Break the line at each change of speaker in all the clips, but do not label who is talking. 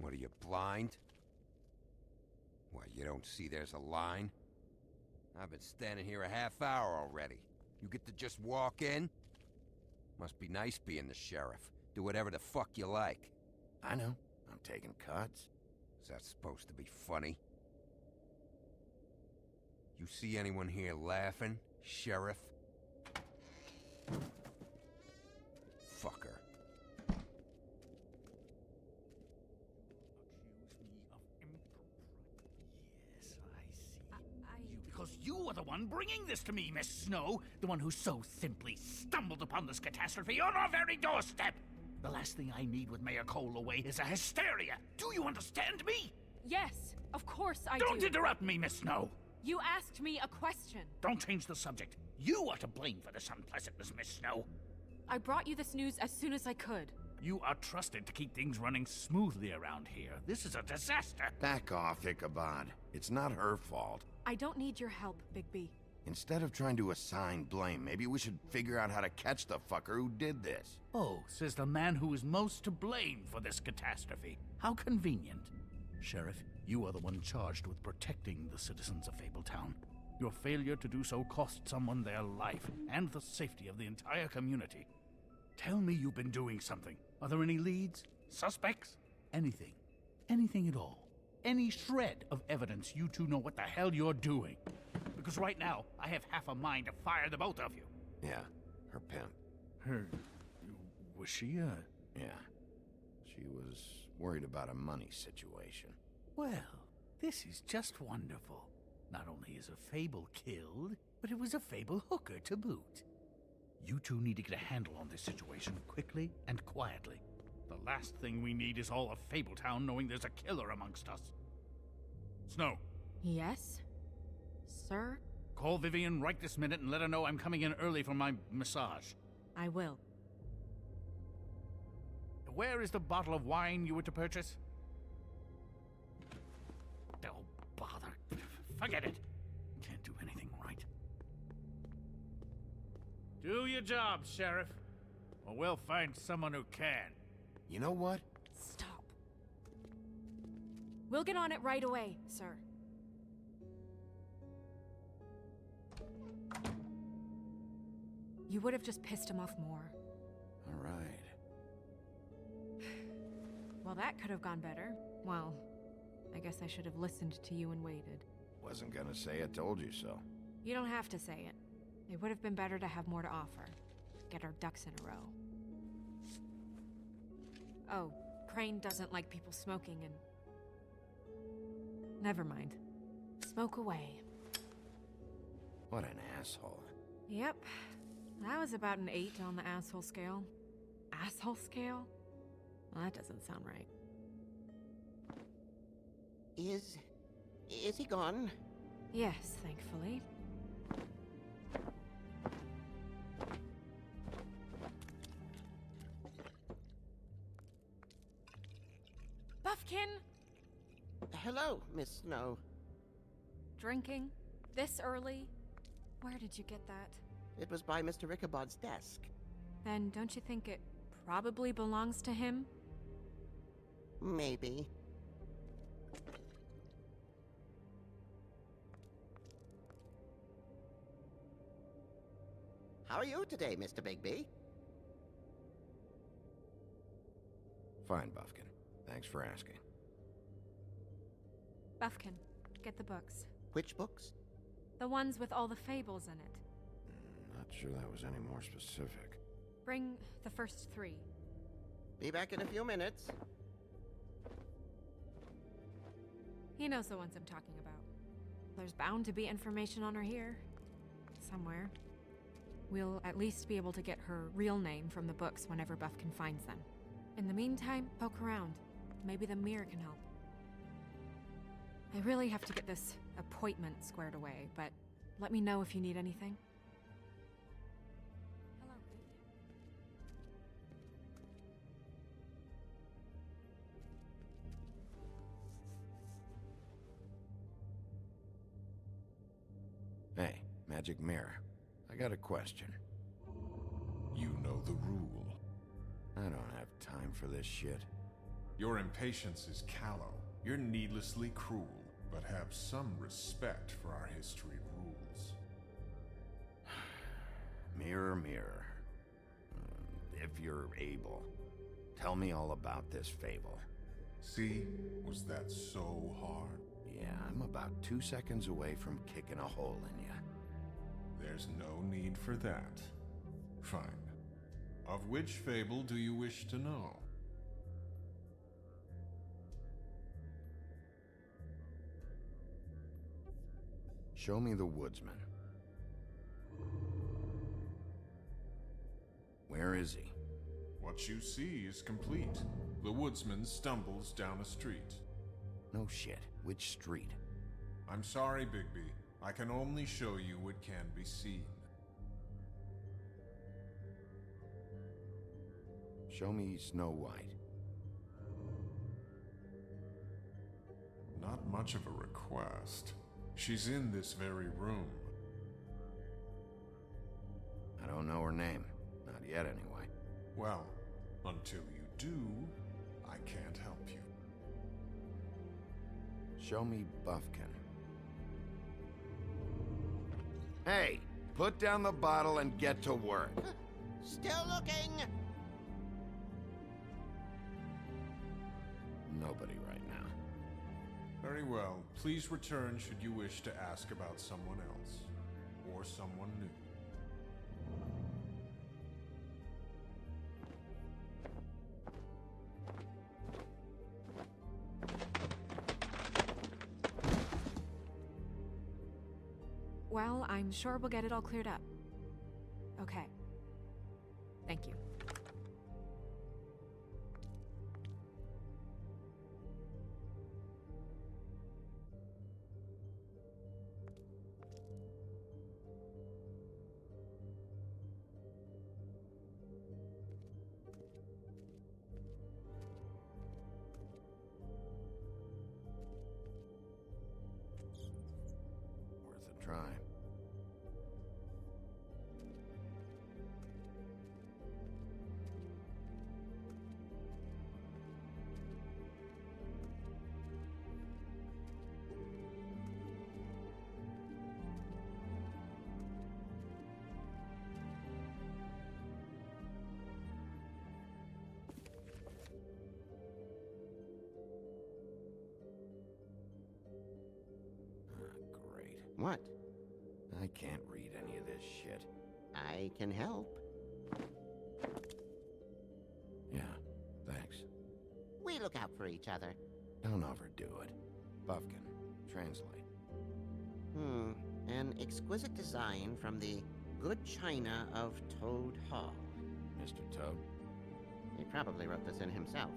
What are you, blind? What, you don't see there's a line? I've been standing here a half hour already. You get to just walk in? Must be nice being the sheriff. Do whatever the fuck you like.
I know. I'm taking cuts.
Is that supposed to be funny? You see anyone here laughing, Sheriff? Fucker.
Accuse me of impropriety. Yes, I see. Because you are the one bringing this to me, Miss Snow. The one who so simply stumbled upon this catastrophe on our very doorstep. The last thing I need with Mayor Cole away is a hysteria. Do you understand me?
Yes, of course I do.
Don't interrupt me, Miss Snow.
You asked me a question.
Don't change the subject. You are to blame for this unpleasantness, Miss Snow.
I brought you this news as soon as I could.
You are trusted to keep things running smoothly around here. This is a disaster.
Back off, Ichabod. It's not her fault.
I don't need your help, Bigby.
Instead of trying to assign blame, maybe we should figure out how to catch the fucker who did this.
Oh, says the man who is most to blame for this catastrophe. How convenient. Sheriff, you are the one charged with protecting the citizens of Fabletown. Your failure to do so cost someone their life and the safety of the entire community. Tell me you've been doing something. Are there any leads? Suspects? Anything. Anything at all. Any shred of evidence you two know what the hell you're doing. Because right now, I have half a mind to fire the both of you.
Yeah, her pimp.
Her... was she,
Yeah. She was worried about a money situation.
Well, this is just wonderful. Not only is a Fable killed, but it was a Fable hooker to boot. You two need to get a handle on this situation quickly and quietly. The last thing we need is all of Fabletown knowing there's a killer amongst us. Snow.
Yes? Sir?
Call Vivian right this minute and let her know I'm coming in early for my massage.
I will.
Where is the bottle of wine you were to purchase? Oh, bother. Forget it. Can't do anything right. Do your job, Sheriff. Or we'll find someone who can.
You know what?
Stop. We'll get on it right away, sir. You would have just pissed him off more.
All right.
Well, that could have gone better. Well, I guess I should have listened to you and waited.
Wasn't gonna say I told you so.
You don't have to say it. It would have been better to have more to offer. Get our ducks in a row. Oh, Crane doesn't like people smoking and... Never mind. Smoke away.
What an asshole.
Yep. That was about an 8 on the asshole scale. Asshole scale? Well, that doesn't sound right.
Is he gone?
Yes, thankfully. Buffkin!
Hello, Miss Snow.
Drinking? This early? Where did you get that?
It was by Mr. Ichabod's desk.
Then don't you think it probably belongs to him?
Maybe. How are you today, Mr. Bigby?
Fine, Buffkin. Thanks for asking.
Buffkin, get the books.
Which books?
The ones with all the fables in it.
Not sure that was any more specific.
Bring the first 3.
Be back in a few minutes.
He knows the ones I'm talking about. There's bound to be information on her here. Somewhere. We'll at least be able to get her real name from the books whenever Buffkin finds them. In the meantime, poke around. Maybe the mirror can help. I really have to get this appointment squared away, but let me know if you need anything. Hello,
Hey, Magic Mirror. I got a question.
You know the rule.
I don't have time for this shit.
Your impatience is callow. You're needlessly cruel, but have some respect for our history rules.
Mirror, mirror. If you're able, tell me all about this fable.
See? Was that so hard?
Yeah, I'm about 2 seconds away from kicking a hole in you.
There's no need for that. Fine. Of which fable do you wish to know?
Show me the woodsman. Where is he?
What you see is complete. The woodsman stumbles down a street.
No shit. Which street?
I'm sorry, Bigby. I can only show you what can be seen.
Show me Snow White.
Not much of a request. She's in this very room.
I don't know her name. Not yet, anyway.
Well, until you do, I can't help you.
Show me Buffkin. Hey! Put down the bottle and get to work.
Still looking!
Nobody right now.
Very well. Please return should you wish to ask about someone else. Or someone new.
Well, I'm sure we'll get it all cleared up. Okay. Thank you.
Worth a try. Great.
What?
I can't read any of this shit.
I can help.
Yeah, thanks.
We look out for each other.
Don't overdo it. Buffkin, translate.
An exquisite design from the good china of Toad Hall.
Mr. Toad?
He probably wrote this in himself.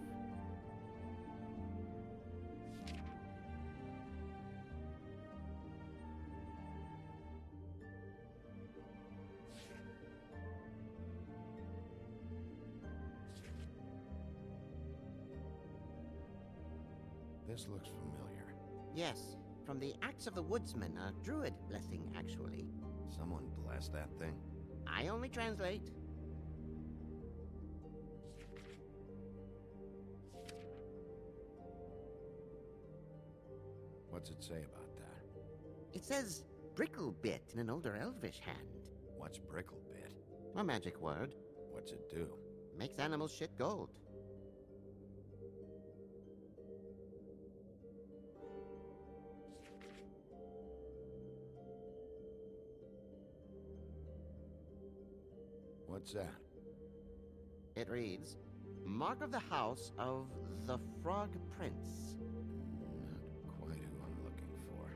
This looks familiar.
Yes, from the Axe of the Woodsman, a druid blessing, actually.
Someone bless that thing.
I only translate.
What's it say about that?
It says Bricklebit in an older elvish hand.
What's Bricklebit?
A magic word.
What's it do?
Makes animals shit gold.
What's that?
It reads, Mark of the House of the Frog Prince.
Not quite who I'm looking for.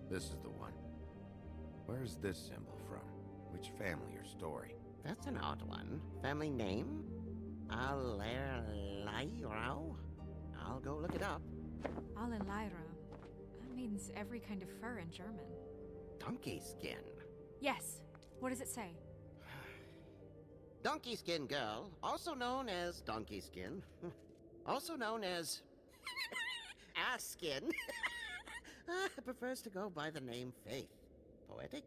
This is the one. Where's this symbol from? Which family or story?
That's an odd one. Family name? Alerleirau? I'll go look it up.
Alelaira. That means every kind of fur in German.
Donkey skin.
Yes. What does it say?
Donkey Skin Girl, also known as Donkey Skin, also known as Ass Skin, prefers to go by the name Faith. Poetic?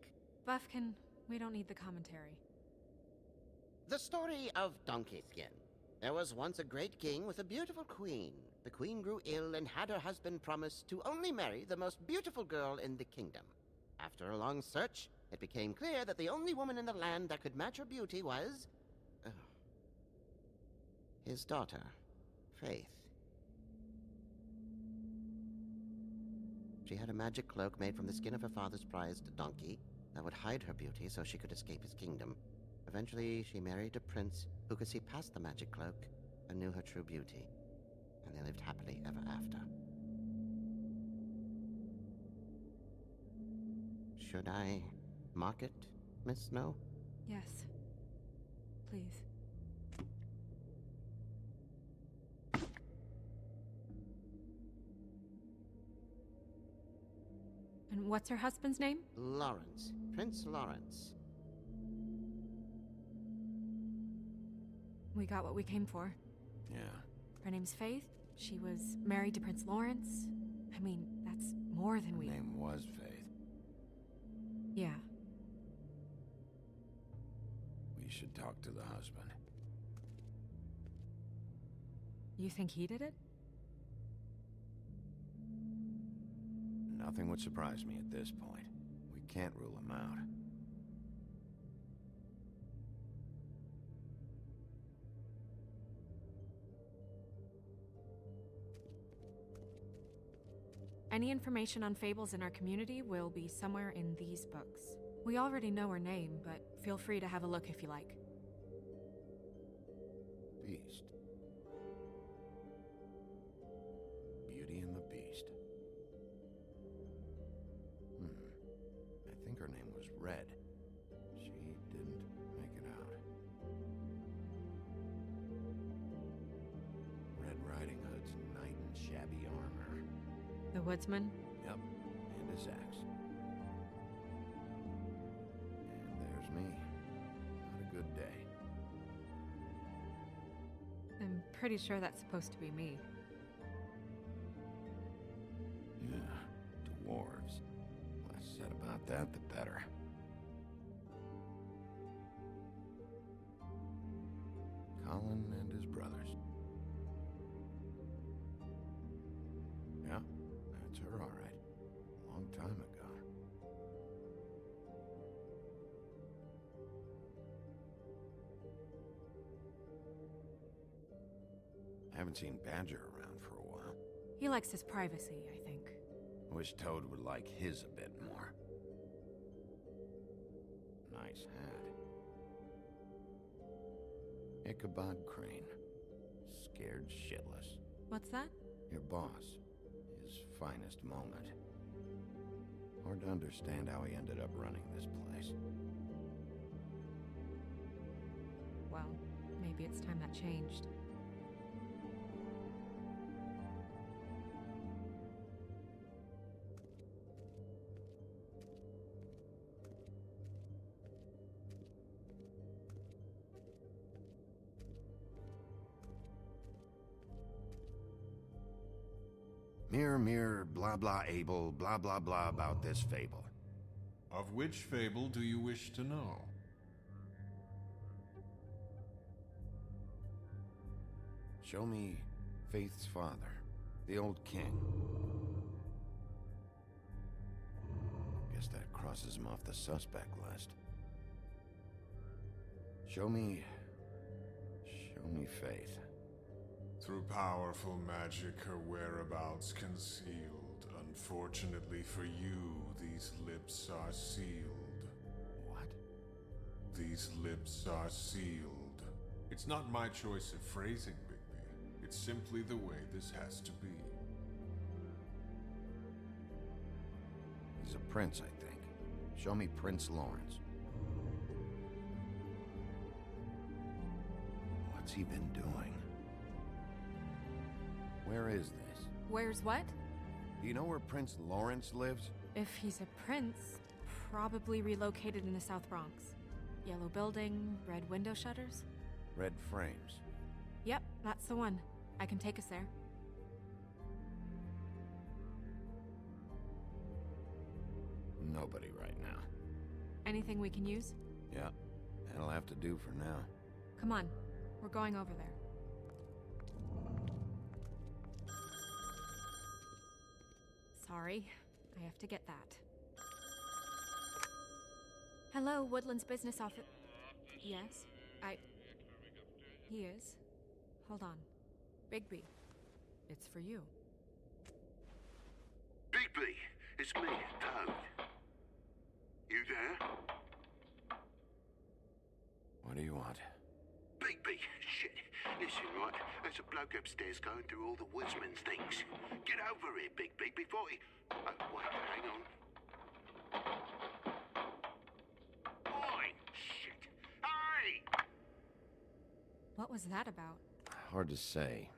Buffkin, we don't need the commentary.
The story of Donkey Skin. There was once a great king with a beautiful queen. The queen grew ill and had her husband promise to only marry the most beautiful girl in the kingdom. After a long search, it became clear that the only woman in the land that could match her beauty was... his daughter, Faith. She had a magic cloak made from the skin of her father's prized donkey that would hide her beauty so she could escape his kingdom. Eventually, she married a prince who could see past the magic cloak and knew her true beauty. And they lived happily ever after. Should I mark it, Miss Snow?
Yes. Please. And what's her husband's name?
Lawrence. Prince Lawrence.
We got what we came for.
Yeah.
Her name's Faith. She was married to Prince Lawrence. I mean, that's more than
Her
we...
name was Faith.
Yeah.
We should talk to the husband.
You think he did it?
Nothing would surprise me at this point. We can't rule him out.
Any information on fables in our community will be somewhere in these books. We already know her name, but feel free to have a look if you like.
Beast. Beauty and the Beast. I think her name was Red. She didn't make it out. Red Riding Hood's knight in shabby armor.
The woodsman?
Yep, and his axe. And there's me. Not a good day.
I'm pretty sure that's supposed to be me.
Yeah, dwarves. Less said about that, the better. Colin and his brothers. Yeah, that's her, all right. A long time ago. Haven't seen Badger around for a while.
He likes his privacy, I think.
Wish Toad would like his a bit more. Nice hat. Ichabod Crane. Scared shitless.
What's that?
Your boss. His finest moment. Hard to understand how he ended up running this place.
Well, maybe it's time that changed.
Mirror, mirror, blah blah able, blah blah blah about this fable.
Of which fable do you wish to know?
Show me Faith's father, the old king. Guess that crosses him off the suspect list. Show me Faith.
Through powerful magic, her whereabouts concealed. Unfortunately for you, these lips are sealed.
What?
These lips are sealed. It's not my choice of phrasing, Bigby. It's simply the way this has to be.
He's a prince, I think. Show me Prince Lawrence. What's he been doing? Where is this?
Where's what?
Do you know where Prince Lawrence lives?
If he's a prince, probably relocated in the South Bronx. Yellow building, red window shutters?
Red frames.
Yep, that's the one. I can take us there.
Nobody right now.
Anything we can use?
Yeah, that'll have to do for now.
Come on, we're going over there. Sorry, I have to get that. Hello, Woodland's business office. Yes, He is. Hold on. Bigby, it's for you.
Bigby, it's me, Toad. You there?
What do you want?
Bigby, shit. Listen, right, there's a bloke upstairs going through all the woodsman's things. Get over here, Bigby, before he... Oh, wait, hang on. Oi, shit. Hey!
What was that about?
Hard to say.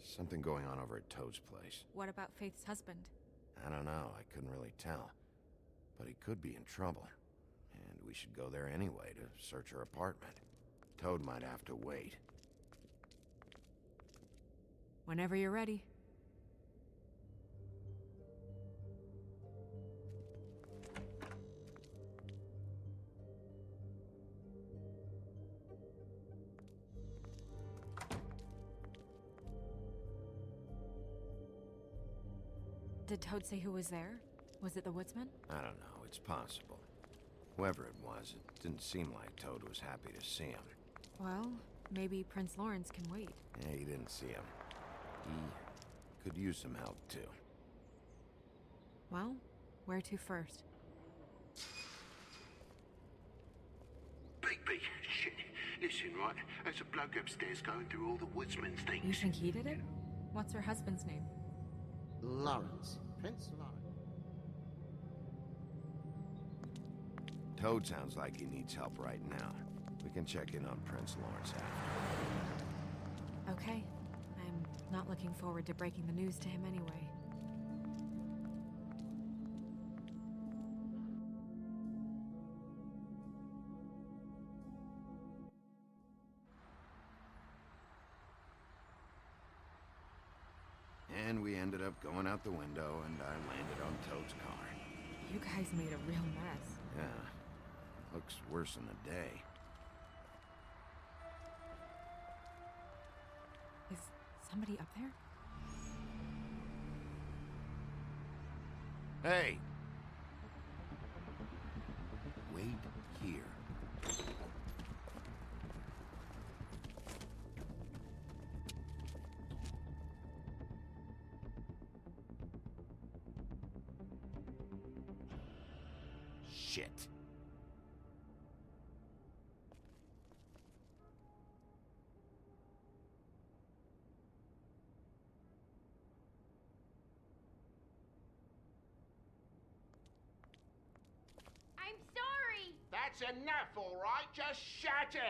Something going on over at Toad's place.
What about Faith's husband?
I don't know, I couldn't really tell. But he could be in trouble. And we should go there anyway to search her apartment. Toad might have to wait.
Whenever you're ready. Did Toad say who was there? Was it the woodsman?
I don't know, it's possible. Whoever it was, it didn't seem like Toad was happy to see him.
Well, maybe Prince Lawrence can wait.
Yeah, he didn't see him. He could use some help, too.
Well, where to first?
Bigby, shit. Listen, right, there's a bloke upstairs going through all the woodsman's things.
You think he did it? What's her husband's name?
Lawrence. Prince Lawrence.
Toad sounds like he needs help right now. We can check in on Prince Lawrence after.
Okay. I'm not looking forward to breaking the news to him anyway.
And we ended up going out the window, and I landed on Toad's car.
You guys made a real mess.
Yeah. Looks worse than a day.
Is somebody up there?
Hey! Wait here. Shit.
I'm sorry!
That's enough, all right? Just shut it!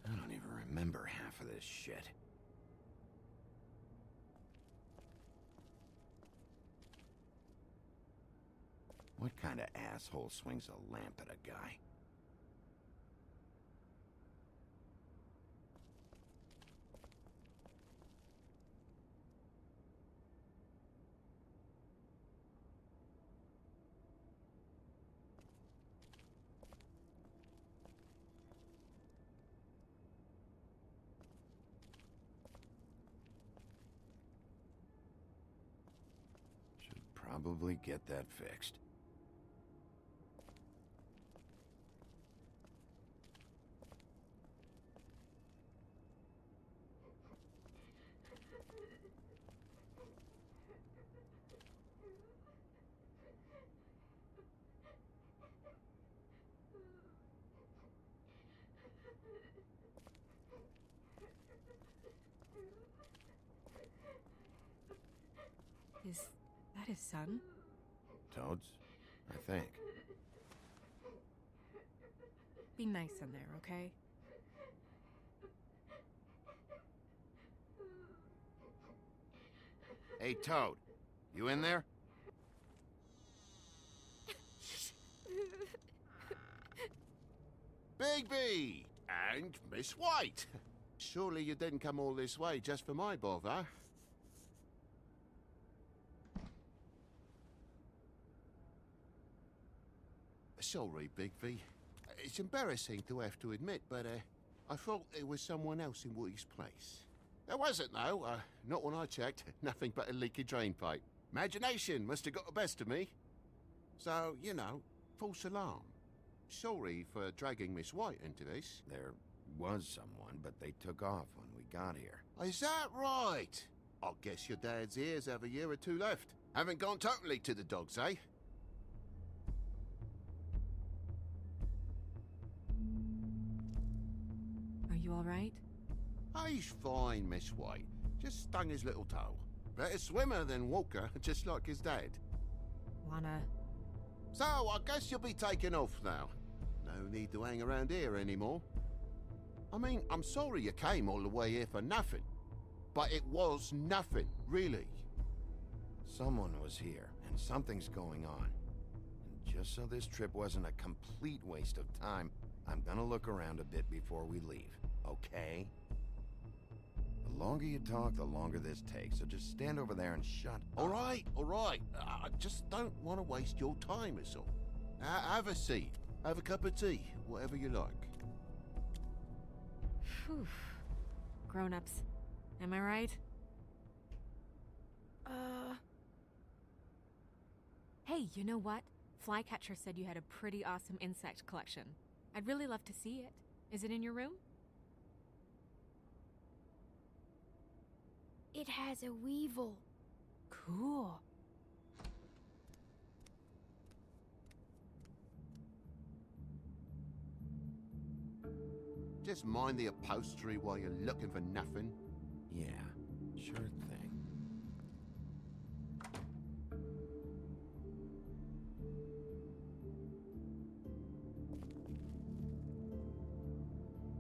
I don't even remember half of this shit. What kind of asshole swings a lamp at a guy? Should probably get that fixed.
Is that his son?
Toads? I think.
Be nice in there, okay?
Hey, Toad. You in there?
Bigby! And Miss White! Surely you didn't come all this way just for my bother? Sorry, Bigby. It's embarrassing to have to admit, but I thought it was someone else in Woody's place. There wasn't, though. Not when I checked. Nothing but a leaky drain pipe. Imagination must have got the best of me. So, you know, false alarm. Sorry for dragging Miss White into this.
There was someone, but they took off when we got here.
Is that right? I guess your dad's ears have a year or two left. Haven't gone totally to the dogs, eh?
Are you all right?
He's fine, Miss White. Just stung his little toe. Better swimmer than walker, just like his dad.
Wanna...
So, I guess you'll be taking off now. No need to hang around here anymore. I mean, I'm sorry you came all the way here for nothing. But it was nothing, really.
Someone was here, and something's going on. And just so this trip wasn't a complete waste of time, I'm gonna look around a bit before we leave, okay? The longer you talk, the longer this takes, so just stand over there and shut up.
All right. I just don't want to waste your time, is all. Have a seat. Have a cup of tea. Whatever you like.
Phew. Grown-ups. Am I right? Hey, you know what? Flycatcher said you had a pretty awesome insect collection. I'd really love to see it. Is it in your room?
It has a weevil.
Cool.
Just mind the upholstery while you're looking for nothing.
Yeah, sure thing.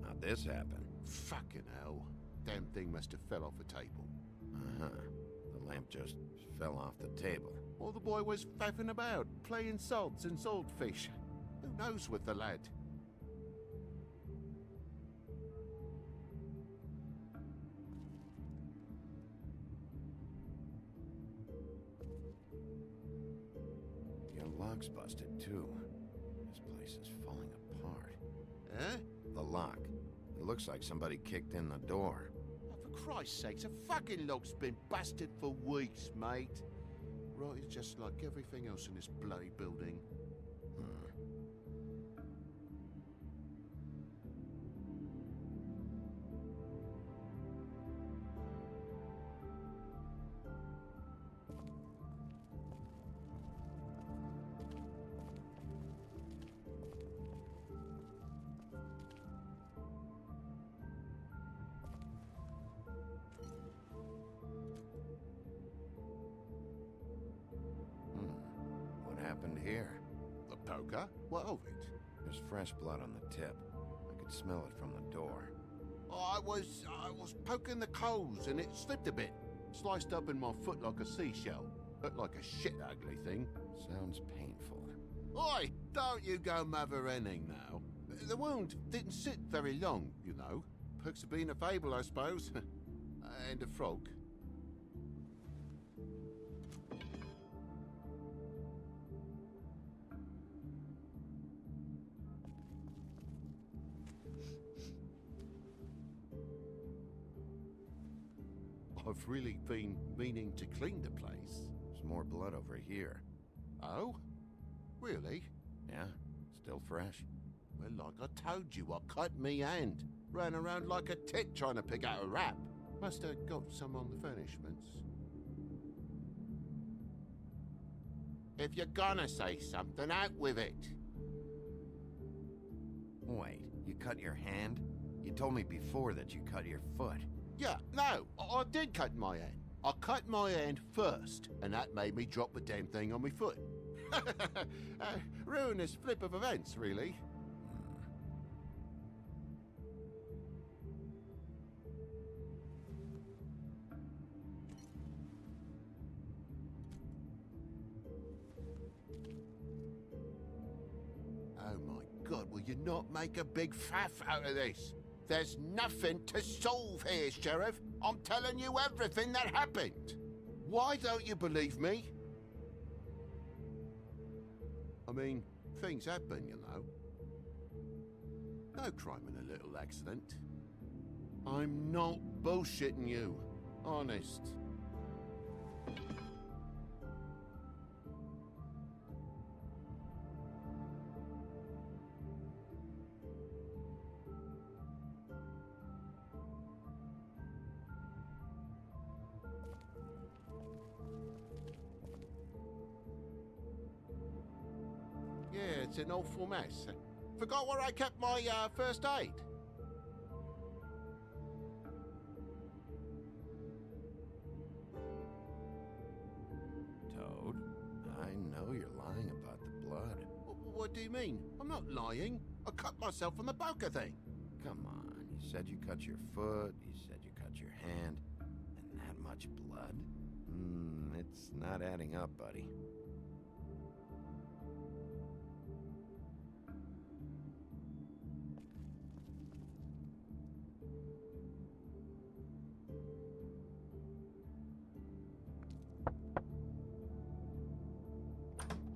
How'd this happen?
Fucking hell. Damn thing must have fell off the table.
Uh-huh. The lamp just fell off the table.
Or the boy was faffing about, playing sods and swordfish. Who knows with the lad?
Your lock's busted, too. This place is falling apart.
Eh?
The lock. It looks like somebody kicked in the door.
Oh, for Christ's sakes, a fucking lock's been busted for weeks, mate. Right, it's just like everything else in this bloody building.
What happened here?
The poker? What of it?
There's fresh blood on the tip. I could smell it from the door.
I was poking the coals and it slipped a bit. Sliced up in my foot like a seashell. Looked like a shit ugly thing.
Sounds painful.
Oi, don't you go mother-henning now. The wound didn't sit very long, you know. Perks of being a fable, I suppose. And a frog. I've really been meaning to clean the place.
There's more blood over here.
Oh? Really?
Yeah? Still fresh?
Well, like I told you, I cut me hand. Ran around like a tit trying to pick out a wrap. Must have got some on the furnishments. If you're gonna say something, out with it.
Wait, you cut your hand? You told me before that you cut your foot.
Yeah, no, I did cut my hand. I cut my hand first, and that made me drop the damn thing on my foot. Ruinous flip of events, really. Oh my God, will you not make a big faff out of this? There's nothing to solve here, Sheriff. I'm telling you everything that happened. Why don't you believe me? I mean, things happen, you know. No crime in a little accident. I'm not bullshitting you. Honest. Yeah, it's an awful mess. Forgot where I kept my first aid.
Toad, I know you're lying about the blood.
What do you mean? I'm not lying. I cut myself on the poker thing.
Come on, you said you cut your foot, you said you cut your hand, and that much blood? It's not adding up, buddy.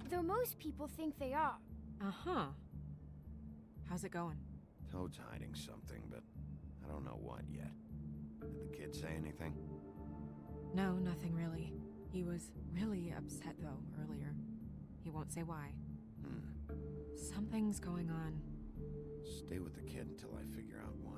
Though most people think they are.
Uh-huh. How's it going?
Toad's hiding something, but I don't know what yet. Did the kid say anything?
No, nothing really. He was really upset, though, earlier. He won't say why. Something's going on.
Stay with the kid until I figure out what.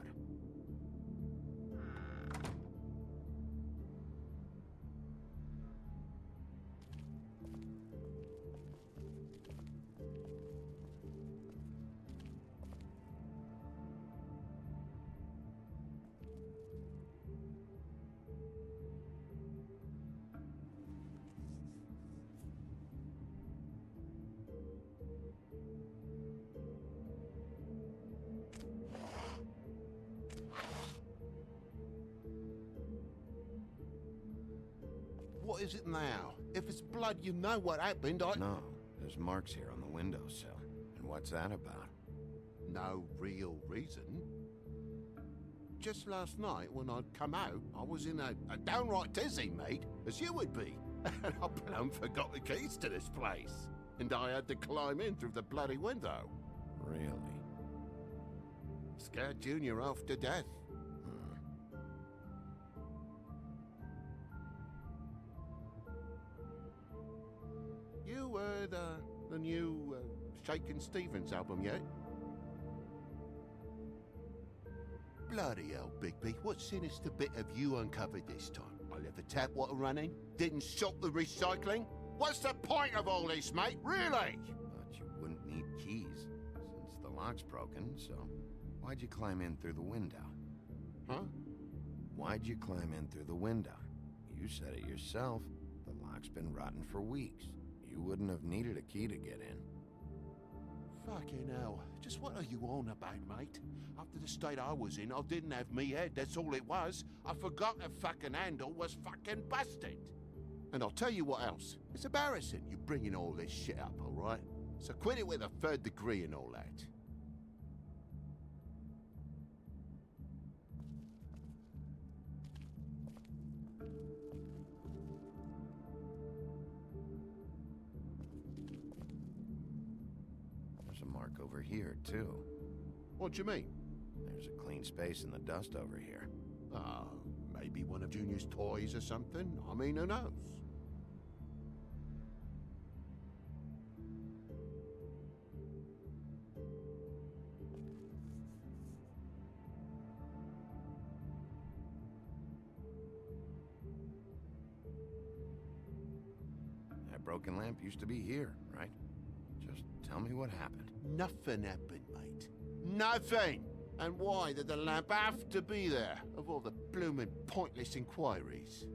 What is it now? If it's blood, you know what happened.
No, there's marks here on the windowsill. And what's that about?
No real reason. Just last night, when I'd come out, I was in a downright dizzy, mate, as you would be. And I plumb forgot the keys to this place. And I had to climb in through the bloody window.
Really?
Scared Junior off to death. You heard the new Shakin' Stevens album yet? Bloody hell, Bigby, what sinister bit have you uncovered this time? I left the tap water running, didn't stop the recycling? What's the point of all this, mate, really?
But you wouldn't need keys, since the lock's broken, so why'd you climb in through the window?
Huh?
Why'd you climb in through the window? You said it yourself. The lock's been rotten for weeks. You wouldn't have needed a key to get in.
Fucking hell. Just what are you on about, mate? After the state I was in, I didn't have me head, that's all it was. I forgot the fucking handle was fucking busted. And I'll tell you what else. It's embarrassing you bringing all this shit up, all right? So quit it with a third degree and all that.
There's a mark over here, too.
What do you mean?
There's a clean space in the dust over here.
Maybe one of Junior's toys or something? I mean, who knows?
That broken lamp used to be here, right? Just tell me what happened.
Nothing happened, mate. Nothing! And why did the lamp have to be there, of all the blooming pointless inquiries?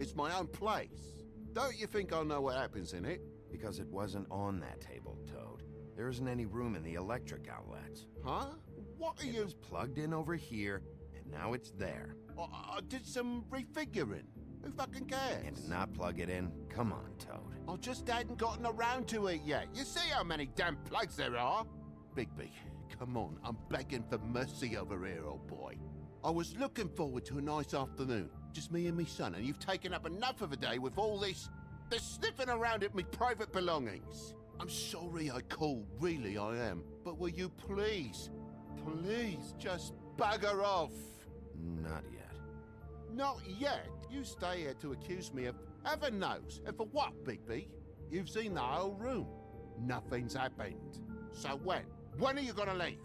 It's my own place. Don't you think I'll know what happens in it?
Because it wasn't on that table, Toad. There isn't any room in the electric outlets.
Huh? What are
It
you...
was plugged in over here, and now it's there.
I did some refiguring. Who fucking cares?
And to not plug it in? Come on, Toad.
I just hadn't gotten around to it yet. You see how many damn plugs there are? Bigby, come on. I'm begging for mercy over here, old boy. I was looking forward to a nice afternoon. Just me and me son, and you've taken up enough of a day with all this sniffing around at me private belongings. I'm sorry I called, really I am. But will you please just bugger off?
Not yet.
Not yet? You stay here to accuse me of heaven knows. And for what, Bigby? You've seen the whole room. Nothing's happened. So when? When are you gonna leave?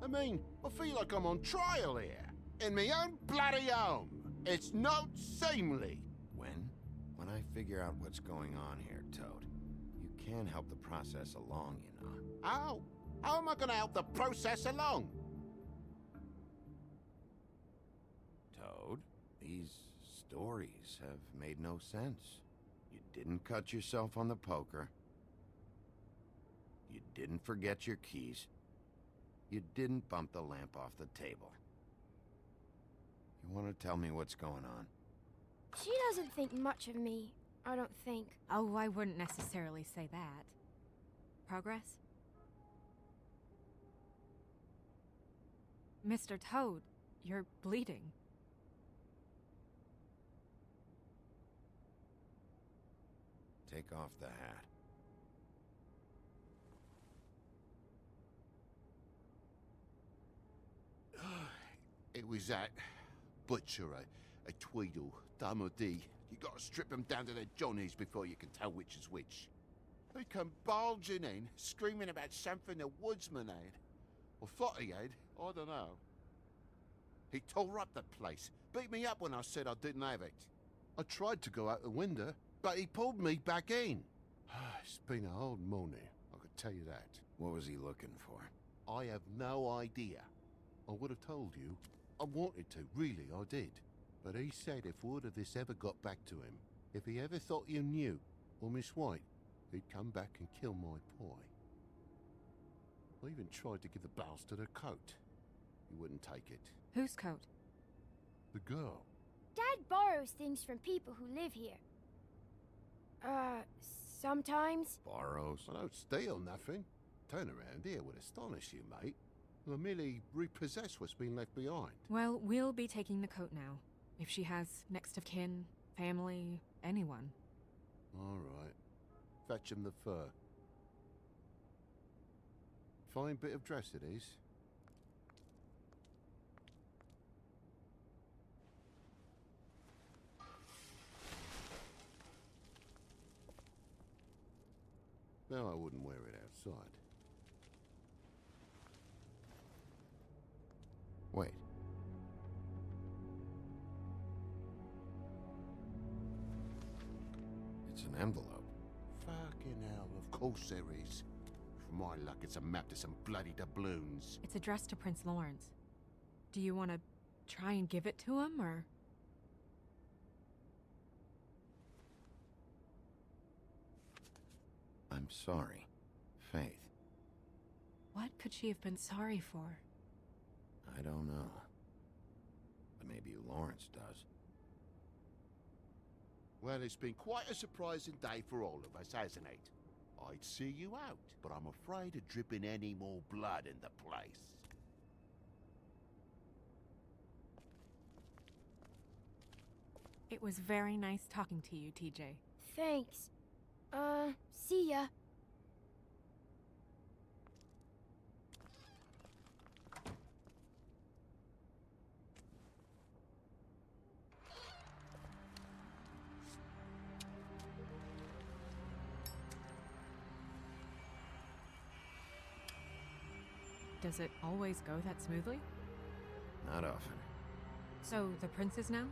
I mean, I feel like I'm on trial here. In my own bloody home. It's not seemly.
When? When I figure out what's going on here, Toad. You can help the process along, you know.
How? How am I gonna help the process along?
Toad, these stories have made no sense. You didn't cut yourself on the poker. You didn't forget your keys. You didn't bump the lamp off the table. You want to tell me what's going on?
She doesn't think much of me, I don't think.
Oh, I wouldn't necessarily say that. Progress? Mr. Toad, you're bleeding.
Take off the hat.
It was that butcher, a Tweedle, Dum or D. You gotta strip them down to their johnnies before you can tell which is which. They come bulging in, screaming about something the woodsman had. Or thought he had, I don't know. He tore up the place, beat me up when I said I didn't have it. I tried to go out the window, but he pulled me back in. It's been a hard morning, I could tell you that.
What was he looking for?
I have no idea. I would have told you. I wanted to, really, I did. But he said if word of this ever got back to him, if he ever thought you knew, or Miss White, he'd come back and kill my boy. I even tried to give the bastard a coat. He wouldn't take it.
Whose coat?
The girl.
Dad borrows things from people who live here. Sometimes.
Borrows?
I don't steal nothing. Turn around here would astonish you, mate. I merely repossess what's been left behind.
Well, we'll be taking the coat now. If she has next of kin, family, anyone.
All right. Fetch him the fur. Fine bit of dress it is. No, I wouldn't wear it outside.
Wait. It's an envelope.
Fucking hell, of course there is. For my luck, it's a map to some bloody doubloons.
It's addressed to Prince Lawrence. Do you want to try and give it to him, or...?
I'm sorry, Faith.
What could she have been sorry for?
I don't know. But maybe Lawrence does.
Well, it's been quite a surprising day for all of us, hasn't it? I'd see you out, but I'm afraid of dripping any more blood in the place.
It was very nice talking to you, TJ.
Thanks. See ya.
Does it always go that smoothly?
Not often.
So, the prince's now?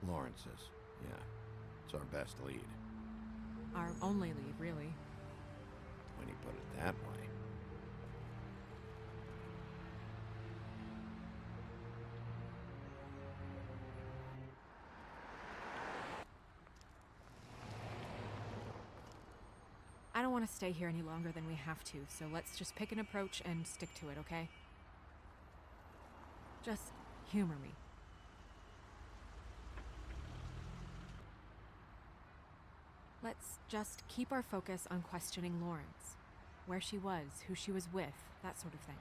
Lawrence's, yeah. It's our best lead.
Our only lead, really.
When you put it that way.
I don't want to stay here any longer than we have to, so let's just pick an approach and stick to it, okay? Just humor me. Let's just keep our focus on questioning Lawrence. where she was, who she was with, that sort of thing.